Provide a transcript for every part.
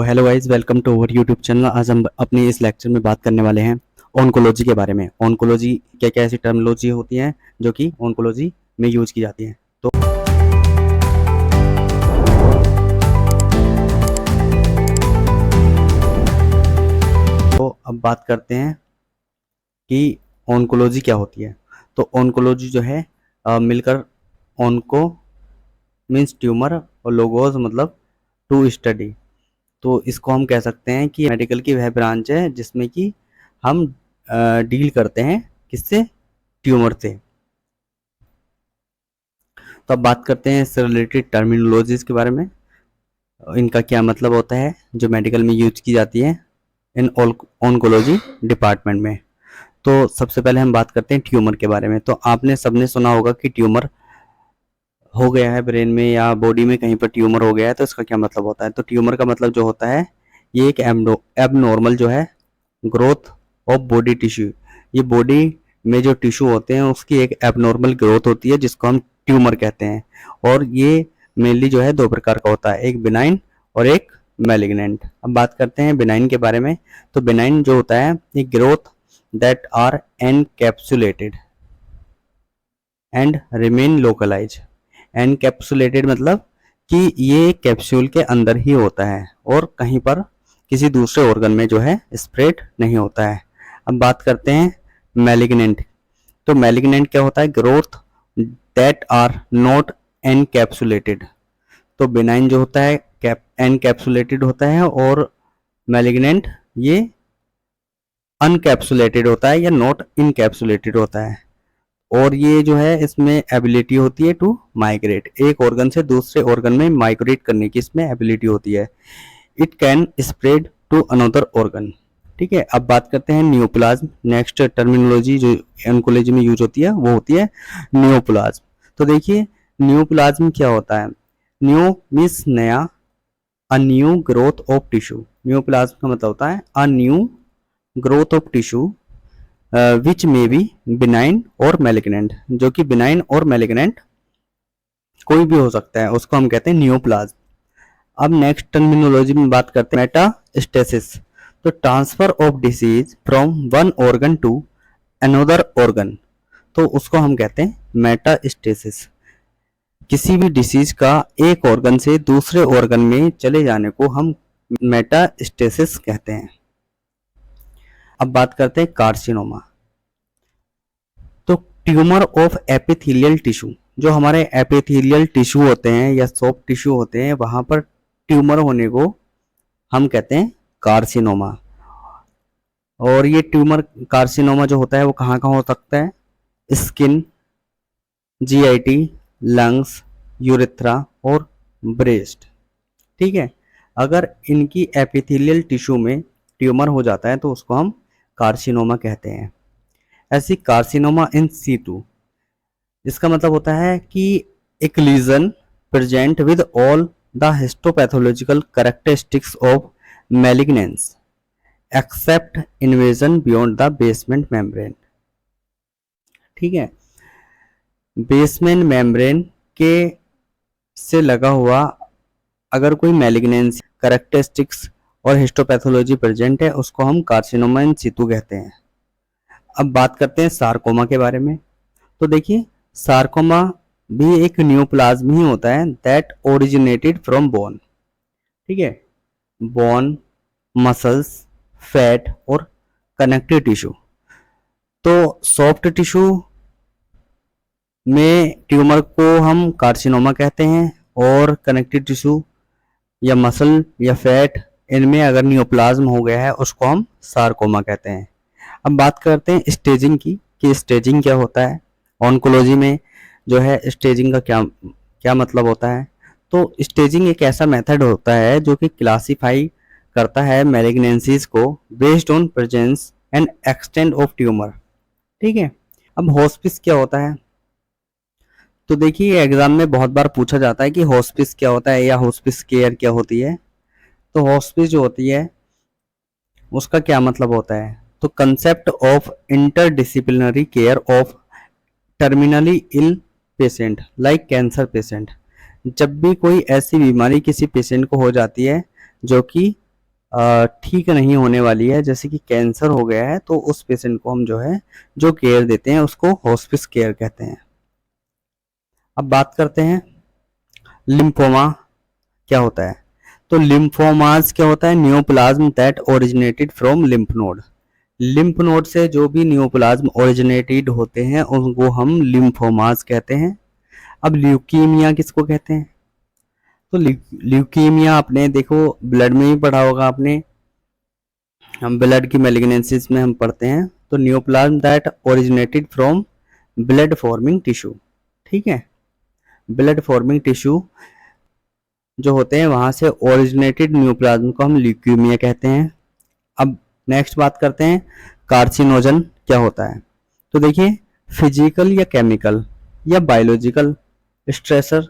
Hello guys, welcome to our YouTube channel. आज हम अपने इस लेक्चर में बात करने वाले हैं ऑन्कोलॉजी के बारे में। ऑन्कोलॉजी क्या क्या ऐसी टर्मिनोलॉजी होती हैं जो कि ऑन्कोलॉजी में यूज की जाती हैं। तो अब बात करते हैं कि ऑन्कोलॉजी क्या होती है। तो ऑन्कोलॉजी जो है मिलकर ऑन्को मीन्स ट्यूमर और लोगोस मतलब टू स्टडी। तो इसको हम कह सकते हैं कि मेडिकल की वह ब्रांच है जिसमें कि हम डील करते हैं किससे, ट्यूमर से। तो अब बात करते हैं इससे रिलेटेड टर्मिनोलॉजीज के बारे में, इनका क्या मतलब होता है जो मेडिकल में यूज की जाती है इन ऑन्कोलॉजी डिपार्टमेंट में। तो सबसे पहले हम बात करते हैं ट्यूमर के बारे में। तो आपने सबने सुना होगा कि ट्यूमर हो गया है ब्रेन में या बॉडी में, कहीं पर ट्यूमर हो गया है तो इसका क्या मतलब होता है। तो ट्यूमर का मतलब जो होता है ये एक एबनॉर्मल जो है ग्रोथ ऑफ बॉडी टिश्यू। ये बॉडी में जो टिश्यू होते हैं उसकी एक एबनॉर्मल ग्रोथ होती है जिसको हम ट्यूमर कहते हैं। और ये मेनली जो है दो प्रकार का होता है, एक बिनाइन और एक मैलिग्नेंट। अब बात करते हैं बिनाइन के बारे में। तो बिनाइन जो होता है ये growth that are encapsulated and remain localise. Encapsulated मतलब कि ये कैप्सूल के अंदर ही होता है और कहीं पर किसी दूसरे ऑर्गन में जो है स्प्रेड नहीं होता है। अब बात करते हैं मैलिग्नेंट। तो मैलिग्नेंट क्या होता है, growth that are not encapsulated. तो बिनाइन जो होता है एनकैप्सुलेटेड होता है और मैलिग्नेंट ये अनकैप्सुलेटेड होता है या नॉट इनकैप्सुलेटेड होता है। और ये जो है इसमें एबिलिटी होती है टू माइग्रेट, एक ऑर्गन से दूसरे ऑर्गन में माइग्रेट करने की इसमें एबिलिटी होती है। It can spread to another organ. ठीक है, अब बात करते हैं न्यूप्लाज्म। नेक्स्ट टर्मिनोलॉजी जो ऑन्कोलॉजी में यूज होती है वो होती है न्यूप्लाज्म। तो देखिए न्यूप्लाज्म क्या होता है। न्यू मीन्स नया, a new growth of tissue. Neoplasm का मतलब होता है a new growth of tissue which may be benign और मैलिग्नेंट। जो कि बिनाइन और मैलिग्नेंट कोई भी हो सकता है, उसको हम कहते हैं न्यूप्लाज्म। अब नेक्स्ट टर्मिनोलॉजी में बात करते हैं मेटास्टेसिस। तो transfer of disease from one organ to another organ, तो उसको हम कहते हैं मेटास्टेसिस। किसी भी डिसीज का एक ऑर्गन से दूसरे ऑर्गन में चले जाने को हम मेटास्टेसिस कहते हैं। अब बात करते हैं कार्सिनोमा। तो ट्यूमर ऑफ एपिथेलियल टिश्यू, जो हमारे एपिथेलियल टिश्यू होते हैं या सॉफ्ट टिश्यू होते हैं वहां पर ट्यूमर होने को हम कहते हैं कार्सिनोमा। और ये ट्यूमर कार्सिनोमा जो होता है वो कहाँ कहाँ हो सकता है, स्किन, जीआईटी, लंग्स, यूरेथ्रा और ब्रेस्ट। ठीक है, अगर इनकी एपिथेलियल टिश्यू में ट्यूमर हो जाता है तो उसको हम कार्सिनोमा कहते हैं। ऐसी कार्सिनोमा इन सीटू, इसका मतलब होता है कि एक lesion present with all the histopathological characteristics of malignance except invasion beyond the basement membrane. ठीक है, बेसमेंट मेम्ब्रेन के से लगा हुआ अगर कोई मैलिग्नेंसी कैरेक्टरिस्टिक्स और हिस्टोपैथोलॉजी प्रेजेंट है उसको हम कार्सिनोमा इन सीटू कहते हैं। अब बात करते हैं सार्कोमा के बारे में। तो देखिए सार्कोमा भी एक न्यूप्लाज्म ही होता है दैट ओरिजिनेटेड फ्रॉम बोन। ठीक है, बोन, मसल्स, फैट और कनेक्टिव टिश्यू। तो सॉफ्ट टिश्यू में ट्यूमर को हम कार्सिनोमा कहते हैं और कनेक्टिव टिश्यू या मसल या फैट इनमें अगर न्यूप्लाज्म हो गया है उसको हम सार्कोमा कहते हैं। अब बात करते हैं स्टेजिंग की कि स्टेजिंग क्या होता है। ऑन्कोलॉजी में जो है स्टेजिंग का क्या क्या मतलब होता है। तो स्टेजिंग एक ऐसा मेथड होता है जो कि क्लासिफाई करता है मैलिग्नेंसीज को based on presence and extent of tumour. ठीक है, अब हॉस्पिस क्या होता है। तो देखिए एग्जाम में बहुत बार पूछा जाता है कि हॉस्पिस क्या होता है या हॉस्पिस केयर क्या होती है। तो हॉस्पिस जो होती है उसका क्या मतलब होता है। तो concept of interdisciplinary care of terminally ill patient like cancer patient. जब भी कोई ऐसी बीमारी किसी पेशेंट को हो जाती है जो कि ठीक नहीं होने वाली है, जैसे कि कैंसर हो गया है, तो उस पेशेंट को हम जो है जो केयर देते हैं उसको हॉस्पिस केयर कहते हैं। अब बात करते हैं लिम्फोमा क्या होता है। तो लिम्फोमास क्या होता है, neoplasm that originated from lymph node. Lymph node से जो भी न्यूप्लाज्म ओरिजिनेटेड होते हैं उनको हम लिम्फोमास कहते हैं। अब ल्यूकीमिया किसको कहते हैं, तो ल्यूकीमिया आपने देखो ब्लड में ही पढ़ा होगा आपने, हम ब्लड की मैलिग्नेंसीज में हम पढ़ते हैं। तो neoplasm that originated from blood forming tissue, ठीक है, ब्लड फॉर्मिंग टिश्यू जो होते हैं वहां से ओरिजिनेटेड न्यूप्लाज्म को हम ल्यूकीमिया कहते हैं। अब नेक्स्ट बात करते हैं कार्सिनोजन क्या होता है। तो देखिए फिजिकल या केमिकल या biological stressor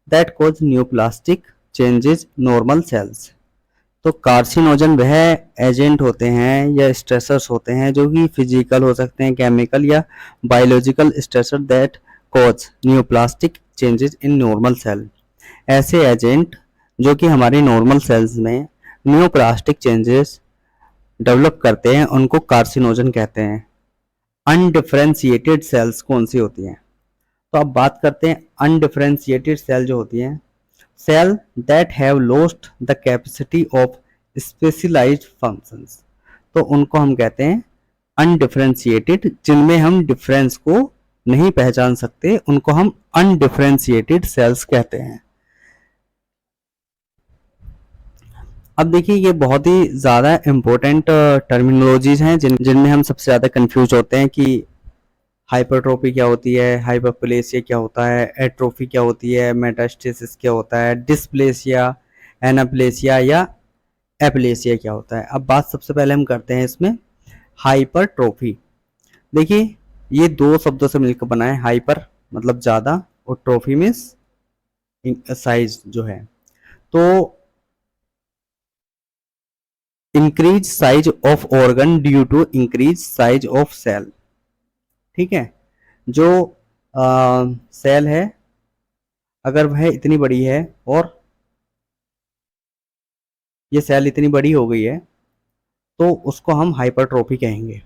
that cause neoplastic changes normal sales. तो कार्सिनोजन वह एजेंट होते हैं या स्ट्रेसर्स होते हैं जो कि फिजिकल हो सकते हैं, केमिकल या biological stressor that cause neoplastic changes in normal cell. ऐसे एजेंट जो कि हमारी नॉर्मल सेल्स में न्यूप्लास्टिक चेंजेस डेवलप करते हैं उनको कार्सिनोजन कहते हैं। अनडिफरेंशिएटेड सेल्स कौन सी होती हैं, तो अब बात करते हैं अनडिफरेंशिएटेड सेल जो होती हैं, cell that have lost the capacity of specialised functions. तो उनको हम कहते हैं अनडिफरेंशिएटेड, जिनमें हम डिफरेंस को नहीं पहचान सकते उनको हम अनडिफरेंशिएटेड सेल्स कहते हैं। अब देखिए ये बहुत ही ज़्यादा इम्पोर्टेंट टर्मिनोलॉजीज हैं जिनमें हम सबसे ज़्यादा कंफ्यूज होते हैं कि हाइपरट्रोफी क्या होती है, हाइपरप्लेसिया क्या होता है, एट्रोफी क्या होती है, मेटास्टेसिस क्या होता है, डिस्प्लेसिया, एनाप्लेसिया या एप्लेसिया क्या होता है। अब बात सबसे पहले हम करते हैं इसमें हाइपरट्रोफी। देखिए ये दो शब्दों से मिलकर बना है, हाइपर मतलब ज़्यादा और ट्रोफी मीन्स साइज जो है। तो increase size of organ due to increase size of cell, ठीक है, जो सेल है अगर वह इतनी बड़ी है और ये सेल इतनी बड़ी हो गई है तो उसको हम हाइपरट्रोफी कहेंगे।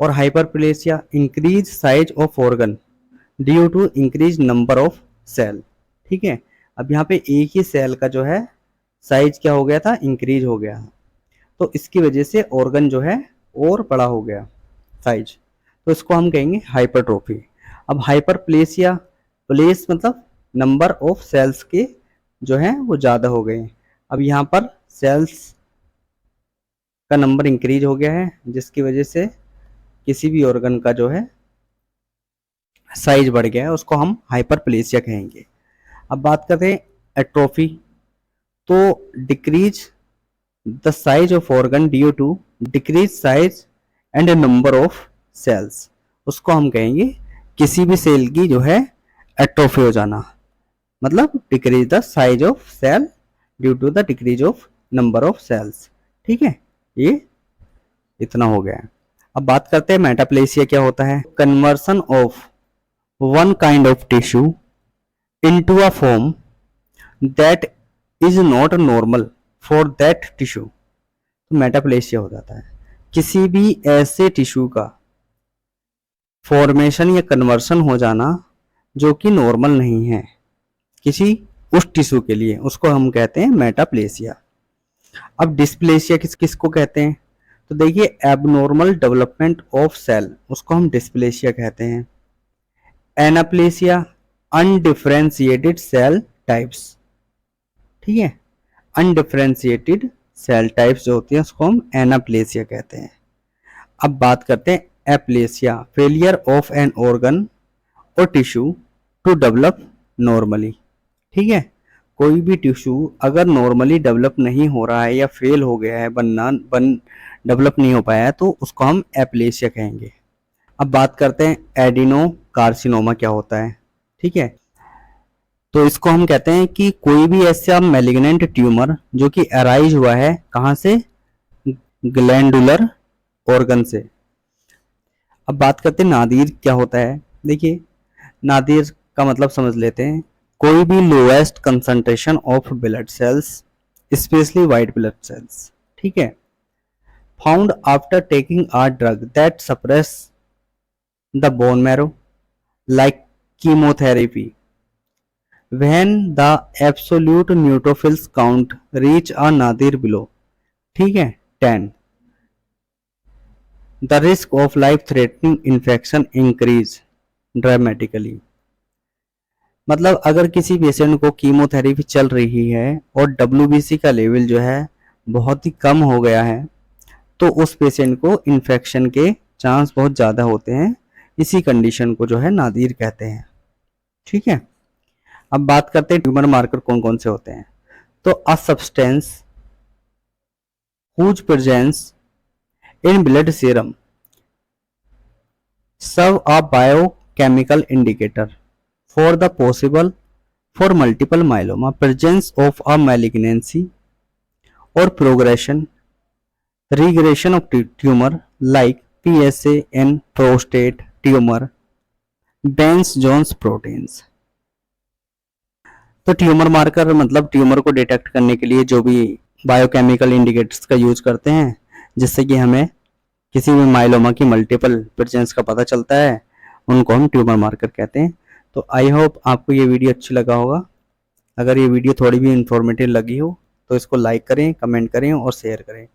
और hyperplasia increase size of organ due to increase number of cell, ठीक है। अब यहाँ पे एक ही सेल का जो है साइज क्या हो गया था, इंक्रीज हो गया, तो इसकी वजह से ऑर्गन जो है और बड़ा हो गया साइज, तो इसको हम कहेंगे हाइपरट्रोफी। अब हाइपरप्लेसिया, प्लेस मतलब नंबर ऑफ सेल्स के जो है वो ज़्यादा हो गए। अब यहाँ पर सेल्स का नंबर इंक्रीज हो गया है जिसकी वजह से किसी भी ऑर्गन का जो है साइज बढ़ गया है, उसको हम हाइपरप्लेसिया कहेंगे। अब बात करते हैं एट्रोफी, तो decrease the size of organ due to decrease size and number of cells, उसको हम कहेंगे किसी भी सेल की जो है एट्रोफी हो जाना, मतलब decrease the size of cell due to the decrease of number of cells, ठीक है, ये इतना हो गया। अब बात करते हैं मेटाप्लेसिया क्या होता है। Conversion of one kind of tissue into a form that is not normal for that tissue, तो मेटाप्लेसिया हो जाता है किसी भी ऐसे टिश्यू का फॉर्मेशन या कन्वर्सन हो जाना जो कि नॉर्मल नहीं है किसी उस टिश्यू के लिए, उसको हम कहते हैं मेटाप्लेसिया। अब डिस्प्लेसिया किसको कहते हैं, तो देखिए एबनॉर्मल डेवलपमेंट ऑफ सेल, उसको हम डिस्प्लेसिया कहते हैं। एनाप्लेसिया अनडिफरेंशिएटेड सेल टाइप्स, ठीक है, अनडिफरेंशिएटेड सेल टाइप्स जो होती है उसको हम एनाप्लेसिया कहते हैं। अब बात करते हैं Aplysia, failure of an organ और टिश्यू टू डेवलप नॉर्मली, ठीक है, कोई भी टिश्यू अगर नॉर्मली डेवलप नहीं हो रहा है या फेल हो गया है, डेवलप नहीं हो पाया है, तो उसको हम एप्लेसिया कहेंगे। अब बात करते हैं एडिनो कार्सिनोमा क्या होता है, ठीक है, तो इसको हम कहते हैं कि कोई भी ऐसा मैलिग्नेंट ट्यूमर जो कि अराइज हुआ है कहाँ से, ग्लैंडुलर ऑर्गन से। अब बात करते हैं नादीर क्या होता है। देखिए नादीर का मतलब समझ लेते हैं, कोई भी lowest concentration of blood cells specially white blood cells, ठीक है। Found after taking a drug that suppress the bone marrow like chemotherapy when the absolute neutrophils count reach a nadir below, ठीक है, 10, the risk of life threatening infection increase dramatically। मतलब अगर किसी patient को chemotherapy चल रही है और WBC का लेवल जो है बहुत ही कम हो गया है, तो उस पेशेंट को इन्फेक्शन के चांस बहुत ज़्यादा होते हैं। इसी कंडीशन को जो है नादिर कहते हैं। ठीक है। अब बात करते हैं ट्यूमर मार्कर कौन कौन से होते हैं। तो a substance whose presence in blood serum serve a biochemical indicator for the possible for multiple myeloma presence of a malignancy or progression regression of tumor like PSA and prostate tumor Benz Jones proteins। तो tumour marker मतलब tumour को detect करने के लिए जो भी biochemical indicators का use करते हैं, जिससे कि हमें किसी भी माइलोमा की मल्टीपल प्रेजेंस का पता चलता है, उनको हम ट्यूमर मार्कर कहते हैं। तो आई होप आपको ये वीडियो अच्छी लगा होगा। अगर ये वीडियो थोड़ी भी इंफॉर्मेटिव लगी हो तो इसको लाइक करें, कमेंट करें और शेयर करें।